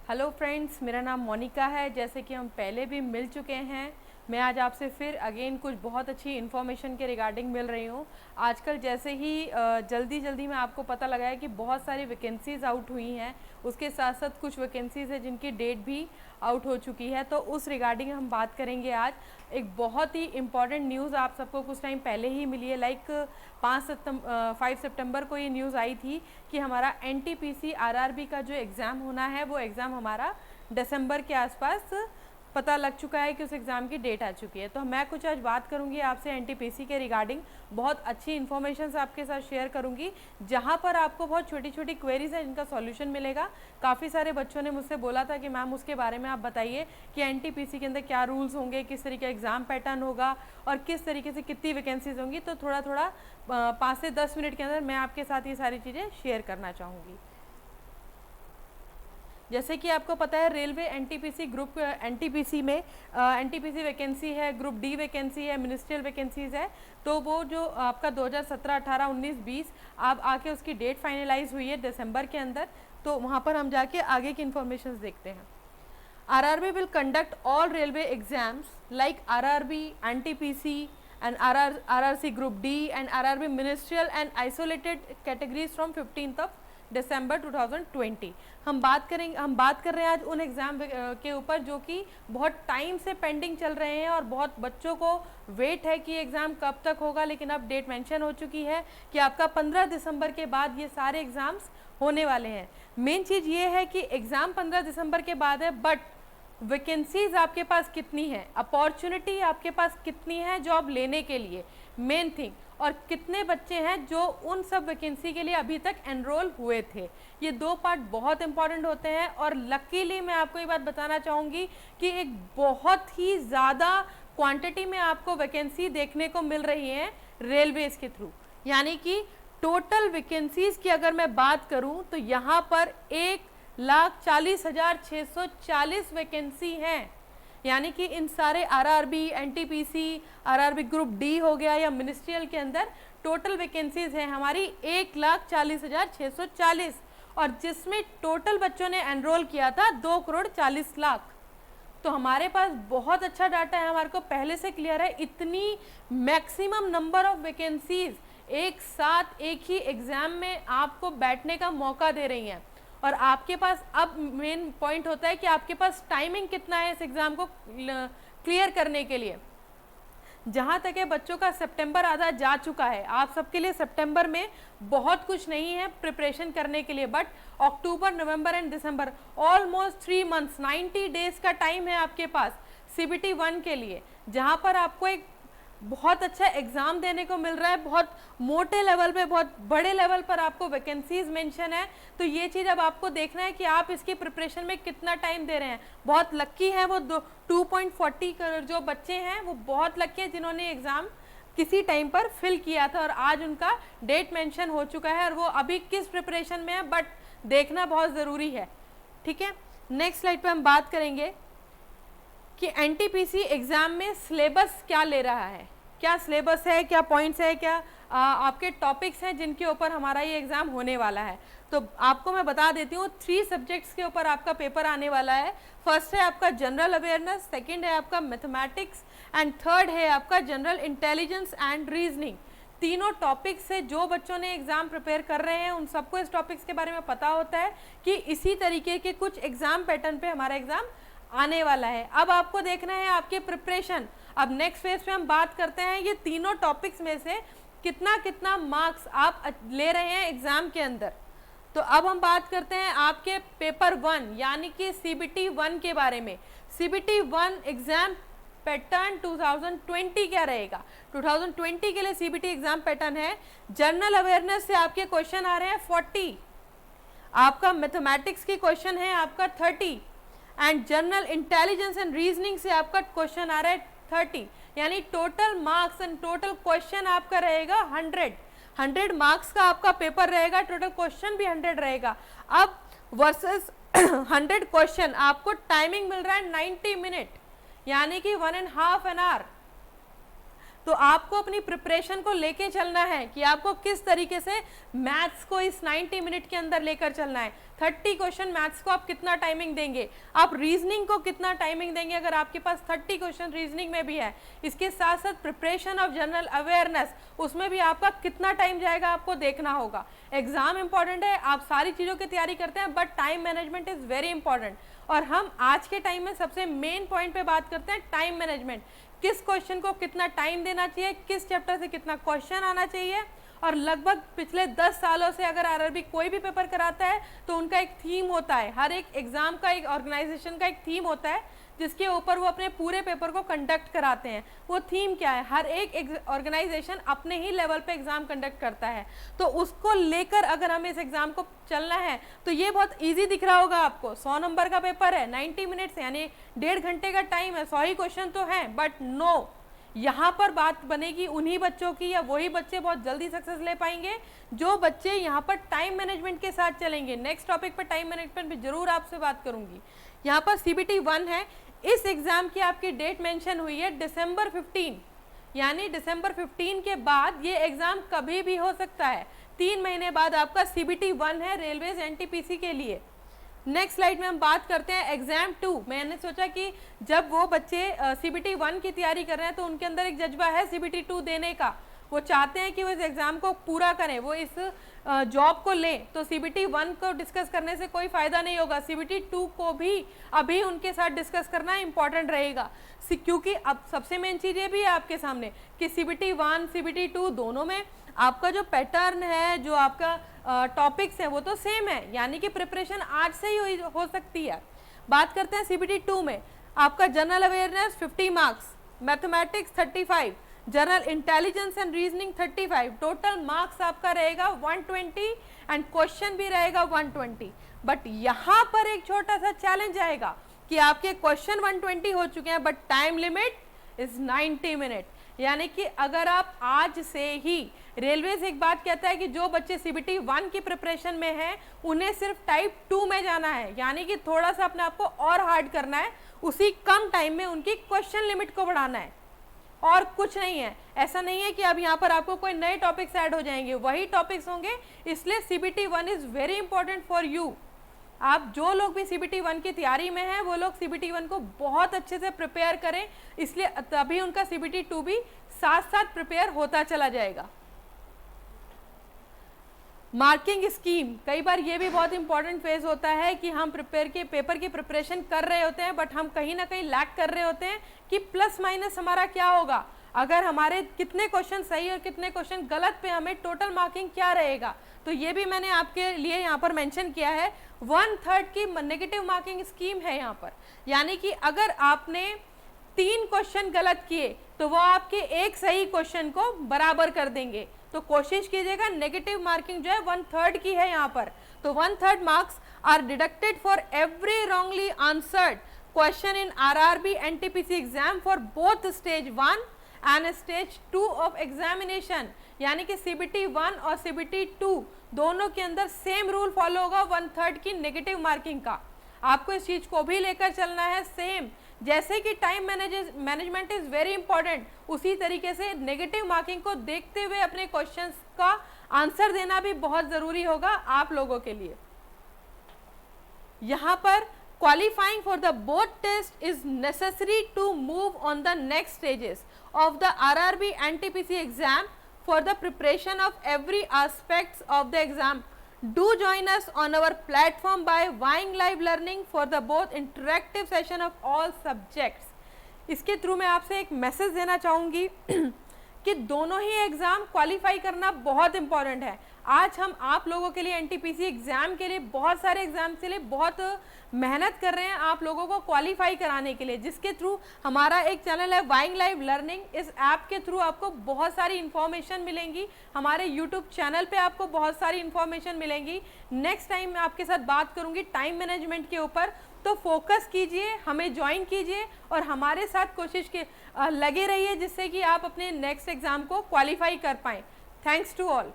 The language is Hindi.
हेलो फ्रेंड्स, मेरा नाम मोनिका है। जैसे कि हम पहले भी मिल चुके हैं, मैं आज आपसे फिर अगेन कुछ बहुत अच्छी इन्फॉर्मेशन के रिगार्डिंग मिल रही हूँ। आजकल जैसे ही जल्दी जल्दी में आपको पता लगा है कि बहुत सारी वैकेंसीज़ आउट हुई हैं, उसके साथ साथ कुछ वैकेंसीज़ है जिनकी डेट भी आउट हो चुकी है। तो उस रिगार्डिंग हम बात करेंगे आज। एक बहुत ही इम्पॉर्टेंट न्यूज़ आप सबको कुछ टाइम पहले ही मिली है, लाइक 5 सितंबर को ये न्यूज़ आई थी कि हमारा एनटीपीसी आरआरबी का जो एग्ज़ाम होना है वो एग्ज़ाम हमारा दिसंबर के आसपास पता लग चुका है कि उस एग्ज़ाम की डेट आ चुकी है। तो मैं कुछ आज बात करूंगी आपसे एनटीपीसी के रिगार्डिंग, बहुत अच्छी इन्फॉर्मेशन आपके साथ शेयर करूंगी, जहां पर आपको बहुत छोटी छोटी क्वेरीज है जिनका सॉल्यूशन मिलेगा। काफ़ी सारे बच्चों ने मुझसे बोला था कि मैम उसके बारे में आप बताइए कि एनटीपीसी के अंदर क्या रूल्स होंगे, किस तरीके का एग्ज़ाम पैटर्न होगा और किस तरीके से कितनी वैकेंसीज होंगी। तो थोड़ा थोड़ा 5 से 10 मिनट के अंदर मैं आपके साथ ये सारी चीज़ें शेयर करना चाहूँगी। जैसे कि आपको पता है, रेलवे एनटीपीसी ग्रुप एनटीपीसी में एनटीपीसी वैकेंसी है, ग्रुप डी वैकेंसी है, मिनिस्ट्रियल वैकेंसीज है। तो वो जो आपका 2017, 18, 19, 20 आप आके उसकी डेट फाइनलाइज हुई है दिसंबर के अंदर। तो वहाँ पर हम जाके आगे की इन्फॉर्मेशन देखते हैं। RRB will conduct all railway exams like RRB, NTPC and RRC Group D and RRB Ministerial and Isolated Categories from 15th of December 2020। हम बात कर रहे हैं आज उन एग्ज़ाम के ऊपर जो कि बहुत टाइम से पेंडिंग चल रहे हैं और बहुत बच्चों को वेट है कि एग्ज़ाम कब तक होगा। लेकिन अब डेट मेंशन हो चुकी है कि आपका 15 दिसंबर के बाद ये सारे एग्ज़ाम्स होने वाले हैं। मेन चीज़ ये है कि एग्ज़ाम 15 दिसंबर के बाद है, बट वैकेंसीज आपके पास कितनी है, अपॉर्चुनिटी आपके पास कितनी है जॉब लेने के लिए, मेन थिंग, और कितने बच्चे हैं जो उन सब वैकेंसी के लिए अभी तक एनरोल हुए थे। ये दो पार्ट बहुत इंपॉर्टेंट होते हैं। और लकीली मैं आपको ये बात बताना चाहूँगी कि एक बहुत ही ज़्यादा क्वांटिटी में आपको वैकेंसी देखने को मिल रही है रेलवेज़ के थ्रू। यानी कि टोटल वैकेंसीज की अगर मैं बात करूँ तो यहाँ पर 1,40,640 वैकेंसी हैं। यानी कि इन सारे RRB, NTPC, RRB group D हो गया या मिनिस्ट्रियल के अंदर टोटल वैकेंसीज हैं हमारी 1,40,640, और जिसमें टोटल बच्चों ने एनरोल किया था 2,40,00,000। तो हमारे पास बहुत अच्छा डाटा है, हमारे को पहले से क्लियर है। इतनी मैक्सिमम नंबर ऑफ वैकेंसीज एक साथ एक ही एग्जाम में आपको बैठने का मौका दे रही हैं। और आपके पास अब मेन पॉइंट होता है कि आपके पास टाइमिंग कितना है इस एग्ज़ाम को क्लियर करने के लिए। जहाँ तक है बच्चों का सितंबर आधा जा चुका है, आप सबके लिए सितंबर में बहुत कुछ नहीं है प्रिपरेशन करने के लिए, but October, November and December almost 3 months, 90 days का टाइम है आपके पास CBT 1 के लिए, जहाँ पर आपको एक बहुत अच्छा एग्ज़ाम देने को मिल रहा है। बहुत मोटे लेवल पे, बहुत बड़े लेवल पर आपको वैकेंसीज मेंशन है। तो ये चीज़ अब आपको देखना है कि आप इसकी प्रिपरेशन में कितना टाइम दे रहे हैं। बहुत लक्की हैं वो 2.40 जो बच्चे हैं, वो बहुत लक्की हैं जिन्होंने एग्ज़ाम किसी टाइम पर फिल किया था और आज उनका डेट मेंशन हो चुका है और वो अभी किस प्रिपरेशन में है, बट देखना बहुत ज़रूरी है। ठीक है, नेक्स्ट स्लाइड पर हम बात करेंगे कि एनटीपीसी एग्ज़ाम में सिलेबस क्या ले रहा है, क्या सिलेबस है, क्या पॉइंट्स है, क्या आपके टॉपिक्स हैं जिनके ऊपर हमारा ये एग्ज़ाम होने वाला है। तो आपको मैं बता देती हूँ 3 सब्जेक्ट्स के ऊपर आपका पेपर आने वाला है। फर्स्ट है आपका जनरल अवेयरनेस, सेकंड है आपका मैथमेटिक्स एंड थर्ड है आपका जनरल इंटेलिजेंस एंड रीजनिंग। तीनों टॉपिक्स से जो बच्चों ने एग्ज़ाम प्रिपेयर कर रहे हैं उन सबको इस टॉपिक्स के बारे में पता होता है कि इसी तरीके के कुछ एग्ज़ाम पैटर्न पे हमारा एग्ज़ाम आने वाला है। अब आपको देखना है आपके प्रिपरेशन। अब नेक्स्ट फेज पे हम बात करते हैं ये तीनों टॉपिक्स में से कितना कितना मार्क्स आप ले रहे हैं एग्जाम के अंदर। तो अब हम बात करते हैं आपके पेपर 1 यानी कि CBT 1 के बारे में। CBT 1 एग्जाम पैटर्न 2020 क्या रहेगा। 2020 के लिए CBT एग्जाम पैटर्न है, जनरल अवेयरनेस से आपके क्वेश्चन आ रहे हैं 40, आपका मैथमेटिक्स के क्वेश्चन है आपका 30 and general intelligence and reasoning से आपका क्वेश्चन आ रहा है 30। यानी total marks and total question आपका रहेगा 100 मार्क्स का आपका पेपर रहेगा, टोटल क्वेश्चन भी 100 रहेगा। अब वर्सेस 100 क्वेश्चन आपको टाइमिंग मिल रहा है 90 मिनट, यानी कि 1.5 आवर। तो आपको अपनी प्रिपरेशन को लेके चलना है कि आपको किस तरीके से मैथ्स को इस 90 मिनट के अंदर लेकर चलना है। 30 क्वेश्चन मैथ्स को आप कितना टाइमिंग देंगे, आप रीजनिंग को कितना टाइमिंग देंगे अगर आपके पास 30 क्वेश्चन रीजनिंग में भी है। इसके साथ साथ प्रिपरेशन ऑफ जनरल अवेयरनेस, उसमें भी आपका कितना टाइम जाएगा आपको देखना होगा। एग्जाम इंपॉर्टेंट है, आप सारी चीज़ों की तैयारी करते हैं, but time management is very important. और हम आज के टाइम में सबसे मेन पॉइंट पे बात करते हैं टाइम मैनेजमेंट। किस क्वेश्चन को कितना टाइम देना चाहिए, किस चैप्टर से कितना क्वेश्चन आना चाहिए। और लगभग पिछले 10 सालों से अगर आरआरबी कोई भी पेपर कराता है तो उनका एक थीम होता है, हर एक एग्जाम का, एक ऑर्गेनाइजेशन का एक थीम होता है जिसके ऊपर वो अपने पूरे पेपर को कंडक्ट कराते हैं। वो थीम क्या है, हर एक ऑर्गेनाइजेशन अपने ही लेवल पे एग्जाम कंडक्ट करता है, तो उसको लेकर अगर हमें इस एग्जाम को चलना है तो ये बहुत इजी दिख रहा होगा आपको। 100 नंबर का पेपर है, 90 मिनट्स यानी 1.5 घंटे का टाइम है, 100 ही क्वेश्चन तो है, बट नो, यहाँ पर बात बनेगी उन्हीं बच्चों की, या वही बच्चे बहुत जल्दी सक्सेस ले पाएंगे जो बच्चे यहाँ पर टाइम मैनेजमेंट के साथ चलेंगे। नेक्स्ट टॉपिक पर टाइम मैनेजमेंट पे जरूर आपसे बात करूंगी। यहाँ पर CBT 1 है, इस एग्जाम की आपकी डेट मेंशन हुई है December 15, यानी December 15 के बाद ये एग्जाम कभी भी हो सकता है। 3 महीने बाद आपका CBT 1 है रेलवेज NTPC के लिए। नेक्स्ट स्लाइड में हम बात करते हैं एग्जाम 2। मैंने सोचा कि जब वो बच्चे CBT 1 की तैयारी कर रहे हैं तो उनके अंदर एक जज्बा है CBT 2 देने का, वो चाहते हैं कि वो इस एग्जाम को पूरा करें, वो इस जॉब को लें, तो CBT 1 को डिस्कस करने से कोई फायदा नहीं होगा। CBT 2 को भी अभी उनके साथ डिस्कस करना इंपॉर्टेंट रहेगा, क्योंकि अब सबसे मेन चीज़ ये भी है आपके सामने कि CBT 1 CBT 2 दोनों में आपका जो पैटर्न है, जो आपका टॉपिक्स है, वो तो सेम है, यानी कि प्रिपरेशन आज से ही हो सकती है। बात करते हैं CBT 2 में आपका general awareness 50 marks, mathematics 35, general intelligence and reasoning 35, total marks आपका रहेगा 120 एंड क्वेश्चन भी रहेगा 120। बट यहाँ पर एक छोटा सा चैलेंज आएगा कि आपके क्वेश्चन 120 हो चुके हैं but time limit is 90 minute, यानी कि अगर आप आज से ही, रेलवे से एक बात कहता है कि जो बच्चे CBT 1 की प्रिपरेशन में हैं उन्हें सिर्फ टाइप 2 में जाना है, यानी कि थोड़ा सा अपने आप को और हार्ड करना है, उसी कम टाइम में उनकी क्वेश्चन लिमिट को बढ़ाना है और कुछ नहीं है। ऐसा नहीं है कि अब यहाँ पर आपको कोई नए टॉपिक्स ऐड हो जाएंगे, वही टॉपिक्स होंगे, इसलिए CBT 1 is very important for you. आप जो लोग भी CBT 1 की तैयारी में हैं वो लोग CBT 1 को बहुत अच्छे से प्रिपेयर करें, इसलिए तभी उनका CBT 2 भी साथ साथ प्रिपेयर होता चला जाएगा। मार्किंग स्कीम, कई बार ये भी बहुत इंपॉर्टेंट फेज होता है कि हम पेपर की प्रिपरेशन कर रहे होते हैं बट हम कहीं ना कहीं लैक कर रहे होते हैं कि प्लस माइनस हमारा क्या होगा, अगर हमारे कितने क्वेश्चन सही और कितने क्वेश्चन गलत पे हमें टोटल मार्किंग क्या रहेगा। तो ये भी मैंने आपके लिए यहाँ पर मेंशन किया है। 1/3 की नेगेटिव मार्किंग स्कीम है यहाँ पर, यानी कि अगर आपने 3 क्वेश्चन गलत किए तो वो आपके एक सही क्वेश्चन को बराबर कर देंगे। तो कोशिश कीजिएगा, नेगेटिव मार्किंग जो है 1/3 की है यहाँ पर, तो 1/3 marks are deducted for every wrongly answered question in RRB NTPC exam for both stage 1 and stage 2 of examination, यानी कि CBT 1 और CBT 2 दोनों के अंदर सेम रूल फॉलो होगा 1/3 की नेगेटिव मार्किंग का। आपको इस चीज को भी लेकर चलना है सेम, जैसे कि time management is very important, उसी तरीके से नेगेटिव मार्किंग को देखते हुए अपने क्वेश्चंस का आंसर देना भी बहुत जरूरी होगा आप लोगों के लिए। यहाँ पर qualifying for the board test is necessary to move on the next stages of the RRB NTPC exam for the preparation of every aspects of the exam. Do join us on our platform by Vying Live Learning for the both interactive session of all subjects. इसके थ्रू मैं आपसे एक मैसेज देना चाहूँगी कि दोनों ही एग्ज़ाम क्वालिफाई करना बहुत इंपॉर्टेंट है। आज हम आप लोगों के लिए NTPC एग्ज़ाम के लिए, बहुत सारे एग्ज़ाम के लिए बहुत मेहनत कर रहे हैं आप लोगों को क्वालिफाई कराने के लिए, जिसके थ्रू हमारा एक चैनल है वाइंग लाइव लर्निंग। इस ऐप के थ्रू आपको बहुत सारी इन्फॉर्मेशन मिलेंगी, हमारे यूट्यूब चैनल पे आपको बहुत सारी इन्फॉर्मेशन मिलेंगी। नेक्स्ट टाइम मैं आपके साथ बात करूँगी टाइम मैनेजमेंट के ऊपर, तो फोकस कीजिए, हमें ज्वाइन कीजिए और हमारे साथ कोशिश के लगे रहिए जिससे कि आप अपने नेक्स्ट एग्ज़ाम को क्वालिफाई कर पाएँ। Thanks to all.